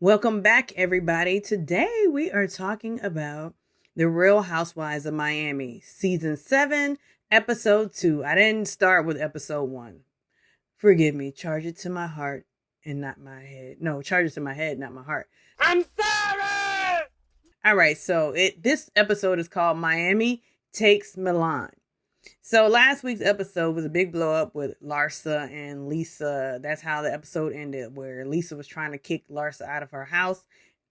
Welcome back, everybody. Today we are talking about The Real Housewives of Miami, Season 7, Episode 2. I didn't start with Episode 1. Forgive me. Charge it to my heart and not my head. No, charge it to my head, not my heart. I'm sorry! All right, so this episode is called Miami Takes Milan. So last week's episode was a big blow up with Larsa and Lisa. That's how the episode ended, where Lisa was trying to kick Larsa out of her house,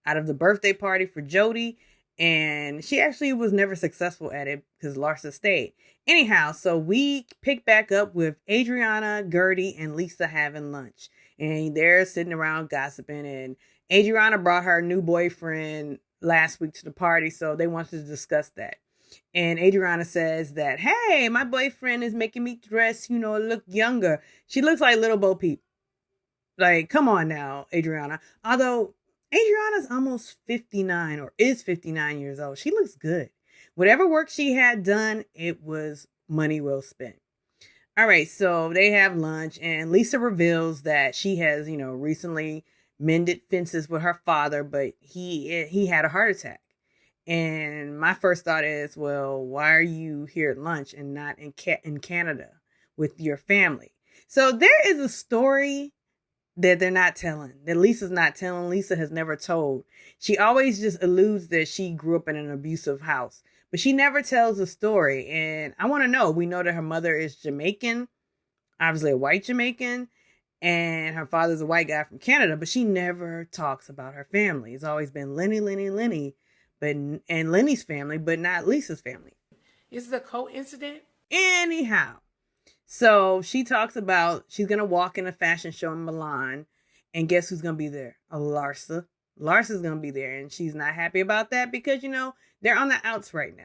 out of the birthday party for Jody. And she actually was never successful at it because Larsa stayed. Anyhow, so we pick back up with Adriana, Guerdy, and Lisa having lunch. And they're sitting around gossiping. And Adriana brought her new boyfriend last week to the party, so they wanted to discuss that. And Adriana says that, hey, my boyfriend is making me dress, look younger. She looks like little Bo Peep. Like, come on now, Adriana. Although Adriana's almost 59 or is 59 years old. She looks good. Whatever work she had done, it was money well spent. All right, so they have lunch and Lisa reveals that she has, recently mended fences with her father, but he had a heart attack. And my first thought is, well, why are you here at lunch and not in Canada with your family? So there is a story that they're not telling, that Lisa's not telling. Lisa has never told. She always just alludes that she grew up in an abusive house, but she never tells the story. And I want to know, we know that her mother is Jamaican, obviously a white Jamaican, and her father's a white guy from Canada, but she never talks about her family. It's always been Lenny, and Lenny's family, but not Lisa's family. Is it a coincidence? Anyhow, so she talks about she's going to walk in a fashion show in Milan, and guess who's going to be there? Larsa. Larsa's going to be there, and she's not happy about that because, they're on the outs right now.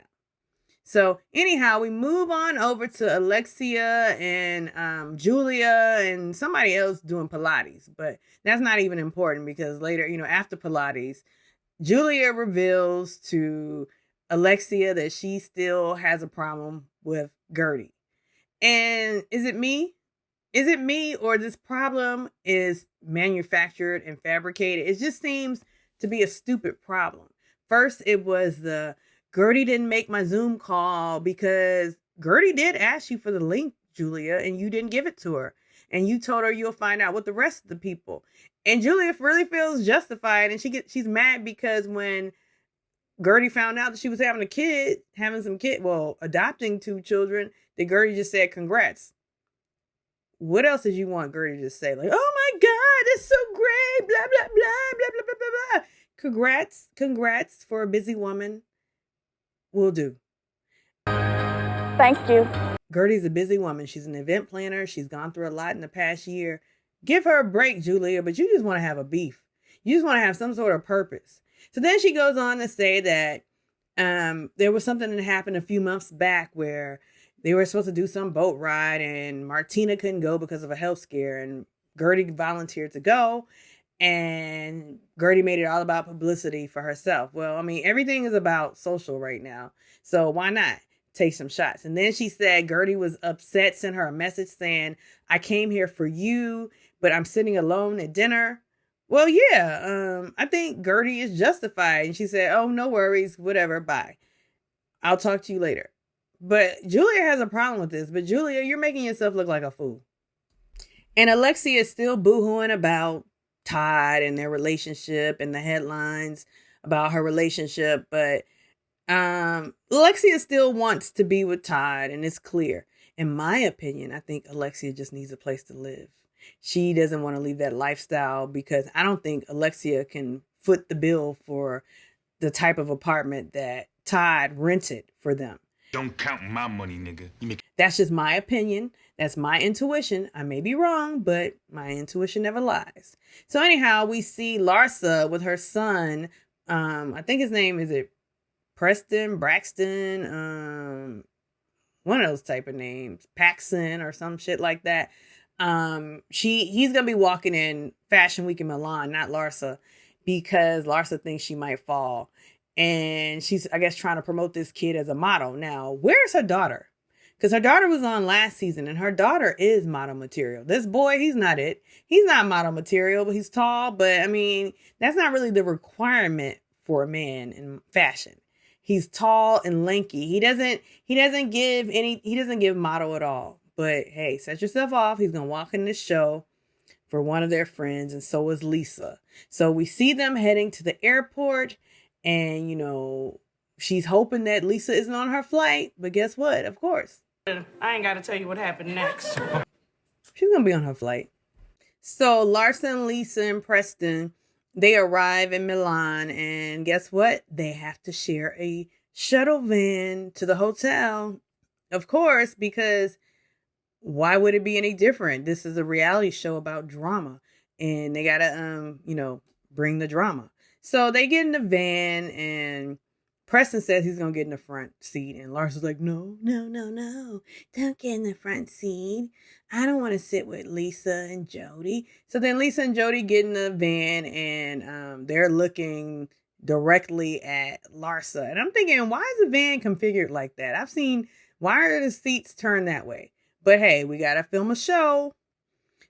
So anyhow, we move on over to Alexia and Julia and somebody else doing Pilates, but that's not even important because later, after Pilates, Julia reveals to Alexia that she still has a problem with Guerdy. And is it me? Is it me, or this problem is manufactured and fabricated? It just seems to be a stupid problem. First, it was the Guerdy didn't make my Zoom call because Guerdy did ask you for the link, Julia, and you didn't give it to her. And you told her you'll find out with the rest of the people. And Julia really feels justified, and she's mad because when Guerdy found out that she was having adopting 2 children, that Guerdy just said, congrats. What else did you want Guerdy to say? Like, oh my God, that's so great, blah, blah, blah, blah, blah, blah, blah, blah. Congrats for a busy woman. Will do. Thank you. Guerdy's a busy woman. She's an event planner. She's gone through a lot in the past year. Give her a break, Julia, but you just want to have a beef. You just want to have some sort of purpose. So then she goes on to say that there was something that happened a few months back where they were supposed to do some boat ride and Martina couldn't go because of a health scare, and Guerdy volunteered to go, and Guerdy made it all about publicity for herself. Well, I mean, everything is about social right now, so why not take some shots? And then she said Guerdy was upset, sent her a message saying, I came here for you, but I'm sitting alone at dinner. Well, yeah, I think Guerdy is justified. And she said, oh, no worries, whatever, bye. I'll talk to you later. But Julia has a problem with this. But Julia, you're making yourself look like a fool. And Alexia is still boohooing about Todd and their relationship and the headlines about her relationship. But Alexia still wants to be with Todd, and it's clear. In my opinion, I think Alexia just needs a place to live. She doesn't want to leave that lifestyle because I don't think Alexia can foot the bill for the type of apartment that Todd rented for them. Don't count my money, nigga. That's just my opinion. That's my intuition. I may be wrong, but my intuition never lies. So anyhow, we see Larsa with her son. I think his name is Braxton, one of those type of names, Paxson or some shit like that. He's gonna be walking in Fashion Week in Milan, not Larsa, because Larsa thinks she might fall. And she's, I guess, trying to promote this kid as a model. Now, where's her daughter? Because her daughter was on last season, and her daughter is model material. This boy, he's not it. He's not model material, but he's tall. But I mean, that's not really the requirement for a man in fashion. He's tall and lanky. He doesn't give model at all. But hey, set yourself off. He's gonna walk in this show for one of their friends, and so is Lisa. So we see them heading to the airport, and she's hoping that Lisa isn't on her flight, but guess what? Of course. I ain't got to tell you what happened next. She's going to be on her flight. So Larsa and Lisa and Preston, they arrive in Milan, and guess what? They have to share a shuttle van to the hotel. Of course, because why would it be any different? This is a reality show about drama, and they got to, bring the drama. So they get in the van, and Preston says he's going to get in the front seat. And Larsa's like, no. Don't get in the front seat. I don't want to sit with Lisa and Jody. So then Lisa and Jody get in the van, and they're looking directly at Larsa. And I'm thinking, why is the van configured like that? Why are the seats turned that way? But hey, we got to film a show.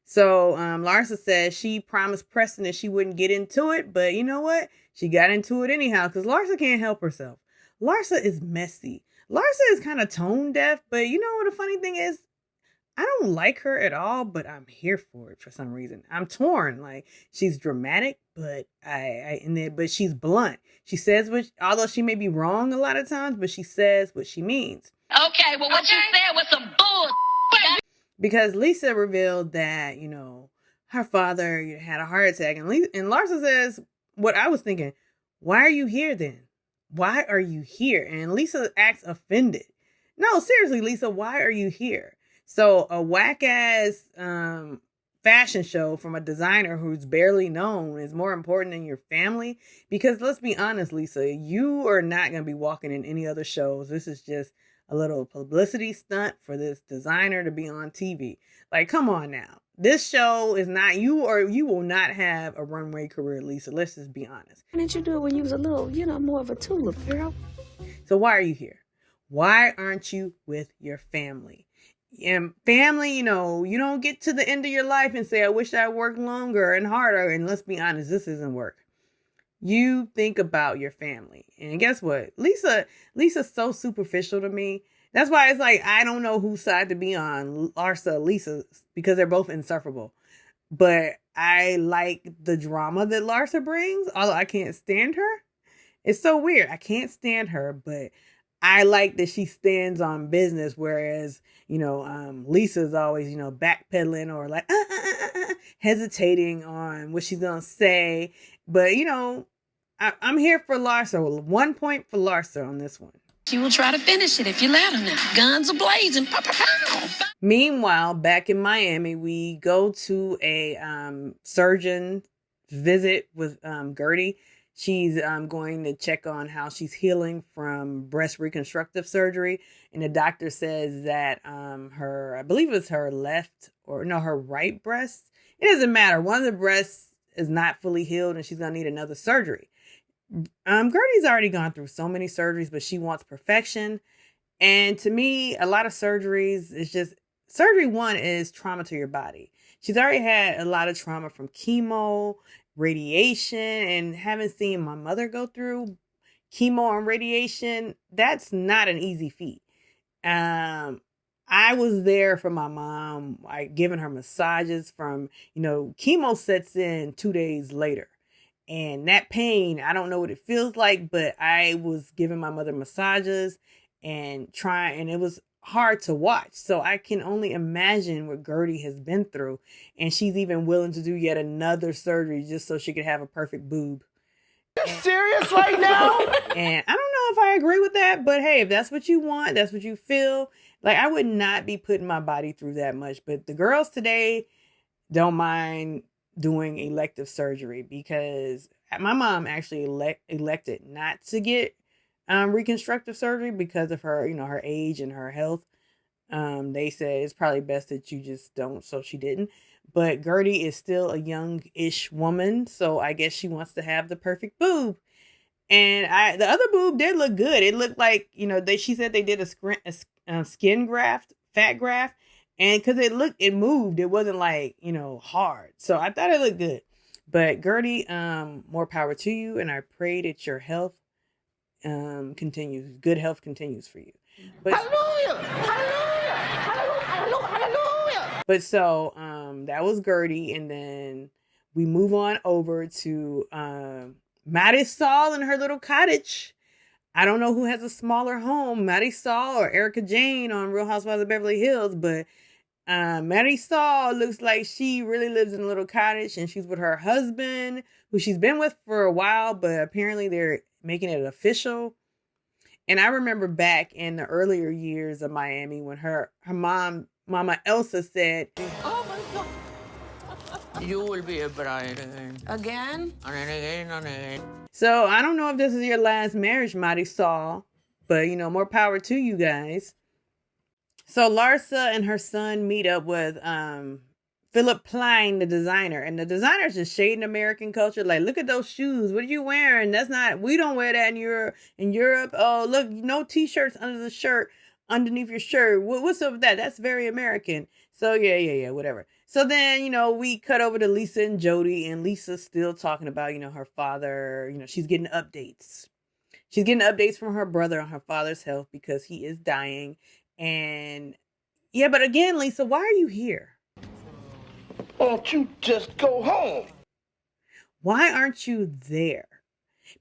So Larsa says she promised Preston that she wouldn't get into it, but you know what? She got into it anyhow because Larsa can't help herself. Larsa is messy. Larsa is kind of tone deaf, but you know what the funny thing is? I don't like her at all, but I'm here for it for some reason. I'm torn. Like, she's dramatic, but but she's blunt. She says although she may be wrong a lot of times, but she says what she means. Okay, well, what you said was some bull. Because Lisa revealed that, her father had a heart attack. And Larsa says, what I was thinking, why are you here then? Why are you here? And Lisa acts offended. No, seriously, Lisa, why are you here? So a whack-ass fashion show from a designer who's barely known is more important than your family. Because let's be honest, Lisa, you are not going to be walking in any other shows. This is just a little publicity stunt for this designer to be on TV. Like, come on now. This show is not you, or you will not have a runway career, Lisa. Let's just be honest. Why didn't you do it when you was a little, more of a tulip, girl? So why are you here? Why aren't you with your family? And family, you don't get to the end of your life and say, I wish I worked longer and harder. And let's be honest, this isn't work. You think about your family. And guess what? Lisa's so superficial to me. That's why it's like, I don't know whose side to be on, Larsa, Lisa, because they're both insufferable. But I like the drama that Larsa brings, although I can't stand her. It's so weird. I can't stand her, but I like that she stands on business, whereas, Lisa's always, backpedaling or like, hesitating on what she's going to say. But, I'm here for Larsa. 1 point for Larsa on this one. She will try to finish it if you let her now. Guns a-blazing. Pow, pow, pow. Meanwhile, back in Miami, we go to a surgeon visit with Guerdy. She's going to check on how she's healing from breast reconstructive surgery. And the doctor says that I believe it's her her right breast. It doesn't matter. One of the breasts is not fully healed and she's going to need another surgery. Guerdy's already gone through so many surgeries, but she wants perfection. And to me, a lot of surgeries is just, surgery one is trauma to your body. She's already had a lot of trauma from chemo, radiation, and having seen my mother go through chemo and radiation, that's not an easy feat. I was there for my mom, giving her massages from, chemo sets in 2 days later. And that pain, I don't know what it feels like, but I was giving my mother massages and it was hard to watch. So I can only imagine what Guerdy has been through. And she's even willing to do yet another surgery just so she could have a perfect boob. You serious right now? And I don't know if I agree with that, but hey, if that's what you want, that's what you feel. Like, I would not be putting my body through that much. But the girls today don't mind doing elective surgery because my mom actually elected not to get reconstructive surgery because of her, her age and her health. They said it's probably best that you just don't, so she didn't. But Guerdy is still a young-ish woman, so I guess she wants to have the perfect boob. And the other boob did look good. It looked like, she said they did a skin graft, fat graft. And because it moved. It wasn't like, hard. So I thought it looked good. But Guerdy, more power to you. And I pray that your health continues. Good health continues for you. But, Hallelujah! Hallelujah! Hallelujah! Hallelujah! But so that was Guerdy. And then we move on over to Marisol and her little cottage. I don't know who has a smaller home, Marisol or Erica Jane on Real Housewives of Beverly Hills, but Marisol looks like she really lives in a little cottage, and she's with her husband, who she's been with for a while, but apparently they're making it official. And I remember back in the earlier years of Miami when her Mama Elsa said, Oh my God. You will be a bride again. Again? And again and again. So I don't know if this is your last marriage, Marisol, but more power to you guys. So Larsa and her son meet up with Philip Plein, the designer. And the designer's just shading American culture. Like, look at those shoes. What are you wearing? We don't wear that in Europe. Oh, look, no t-shirts under the shirt, underneath your shirt. What's up with that? That's very American. So yeah, whatever. So then, we cut over to Lisa and Jody, and Lisa's still talking about, her father. She's getting updates. She's getting updates from her brother on her father's health because he is dying. And yeah, but again, Lisa, why are you here? Why don't you just go home? Why aren't you there?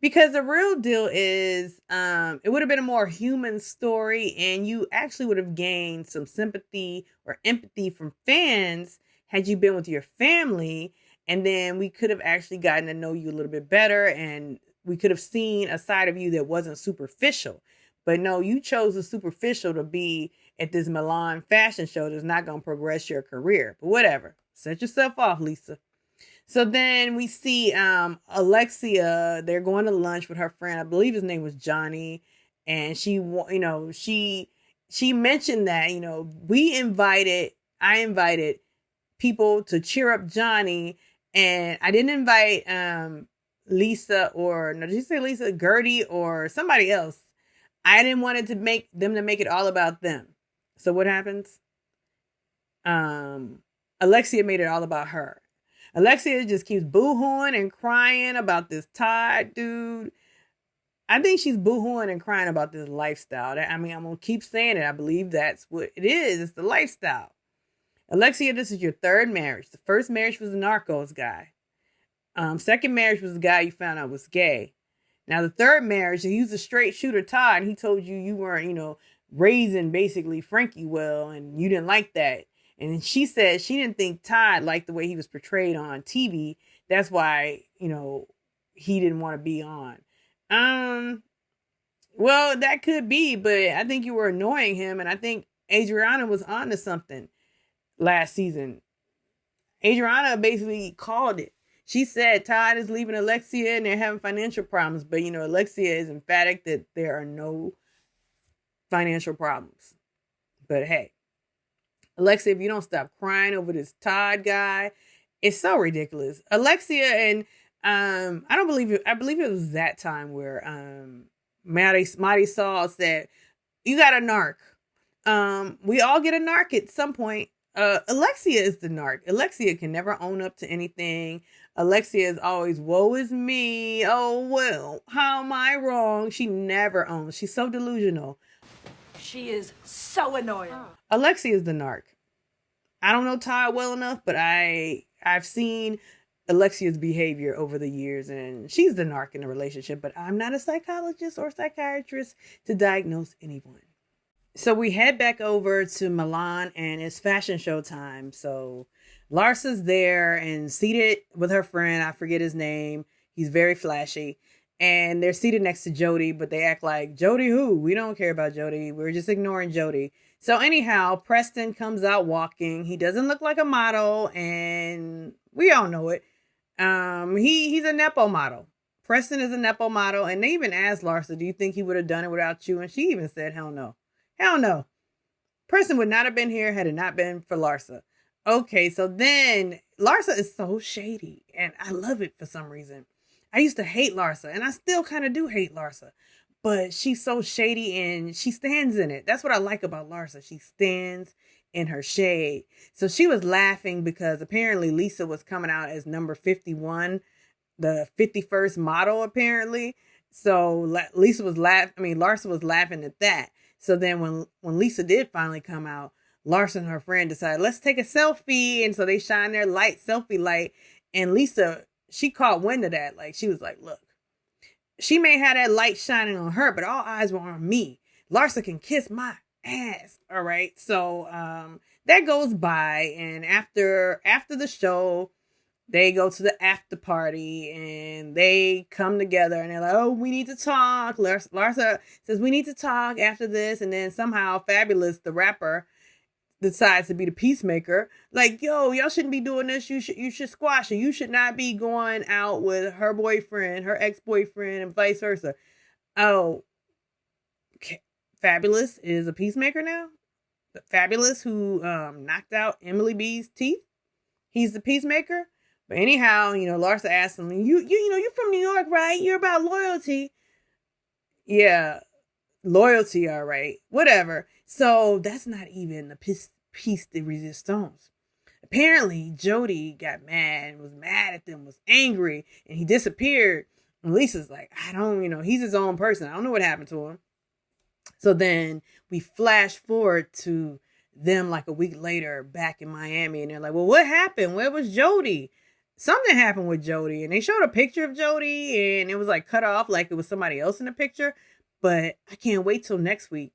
Because the real deal is, it would have been a more human story, and you actually would have gained some sympathy or empathy from fans had you been with your family. And then we could have actually gotten to know you a little bit better, and we could have seen a side of you that wasn't superficial. But no, you chose the superficial to be at this Milan fashion show that's not going to progress your career. But whatever. Set yourself off, Lisa. So then we see Alexia. They're going to lunch with her friend. I believe his name was Johnny. And she mentioned that, I invited people to cheer up Johnny. And I didn't invite Lisa did you say Lisa? Guerdy or somebody else. I didn't want it to make it all about them. So what happens? Alexia made it all about her. Alexia just keeps boo-hooing and crying about this Todd dude. I think she's boo-hooing and crying about this lifestyle. I'm going to keep saying it. I believe that's what it is. It's the lifestyle. Alexia, this is your third marriage. The first marriage was a Narcos guy. Second marriage was a guy you found out was gay. Now, the third marriage, he was a straight shooter, Todd, and he told you weren't, raising basically Frankie well, and you didn't like that. And she said she didn't think Todd liked the way he was portrayed on TV. That's why, he didn't want to be on. Well, that could be, but I think you were annoying him, and I think Adriana was on to something last season. Adriana basically called it. She said Todd is leaving Alexia and they're having financial problems. But, Alexia is emphatic that there are no financial problems. But hey, Alexia, if you don't stop crying over this Todd guy, it's so ridiculous. Alexia and I believe it was that time where Marisol said, you got a narc. We all get a narc at some point. Alexia is the narc. Alexia can never own up to anything. Alexia is always, woe is me. Oh, well, how am I wrong? She never owns. She's so delusional. She is so annoying. Alexia is the narc. I don't know Todd well enough, but I've seen Alexia's behavior over the years, and she's the narc in the relationship, but I'm not a psychologist or psychiatrist to diagnose anyone. So we head back over to Milan, and it's fashion show time. So Larsa's there and seated with her friend. I forget his name. He's very flashy. And they're seated next to Jody, but they act like, Jody who? We don't care about Jody. We're just ignoring Jody. So anyhow, Preston comes out walking. He doesn't look like a model, and we all know it. He's a Nepo model. Preston is a Nepo model, and they even asked Larsa, do you think he would have done it without you? And she even said, hell no. Hell no. Preston would not have been here had it not been for Larsa. Okay, so then Larsa is so shady, and I love it for some reason. I used to hate Larsa, and I still kind of do hate Larsa. but she's so shady and she stands in it. That's what I like about Larsa. She stands in her shade. So she was laughing because apparently Lisa was coming out as number 51, the 51st model apparently. So Larsa was laughing at that. So then when Lisa did finally come out, Larsa and her friend decided, let's take a selfie. And so they shine their selfie light. And Lisa, she caught wind of that. Like, she was like, look, she may have that light shining on her, but all eyes were on me. Larsa can kiss my ass. All right. So that goes by. And after the show, they go to the after party and they come together and they're like, oh, we need to talk. Larsa says, we need to talk after this. And then somehow Fabulous, the rapper, decides to be the peacemaker. Like, yo, y'all shouldn't be doing this. You should squash it. You should not be going out with her boyfriend, her ex-boyfriend, and vice versa. Oh, okay. Fabulous is a peacemaker now? Fabulous, who knocked out Emily B's teeth? He's the peacemaker? But anyhow, Larsa asked him, you're from New York, right? You're about loyalty. Yeah, loyalty, all right. Whatever. So that's not even the piece de resistance. Apparently, Jody got mad and was mad at them, was angry, and he disappeared. And Lisa's like, he's his own person. I don't know what happened to him. So then we flash forward to them like a week later back in Miami, and they're like, well, what happened? Where was Jody? Something happened with Jody, and they showed a picture of Jody, and it was like cut off like it was somebody else in the picture. But I can't wait till next week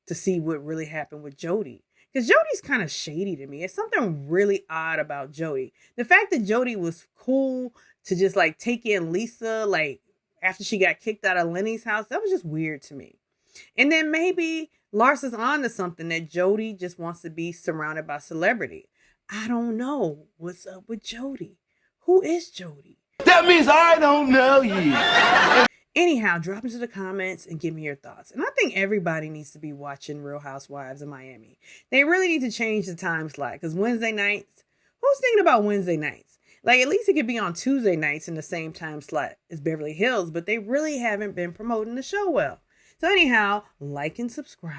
to see what really happened with Jody. Because Jody's kind of shady to me. It's something really odd about Jody. The fact that Jody was cool to just like take in Lisa, like after she got kicked out of Lenny's house, that was just weird to me. And then maybe Larsa's on to something, that Jody just wants to be surrounded by celebrity. I don't know what's up with Jody. Who is Jody? That means I don't know you. Anyhow, drop into the comments and give me your thoughts. And I think everybody needs to be watching Real Housewives of Miami. They really need to change the time slot, because Wednesday nights, who's thinking about Wednesday nights? Like, at least it could be on Tuesday nights in the same time slot as Beverly Hills, but they really haven't been promoting the show well. So anyhow, like and subscribe.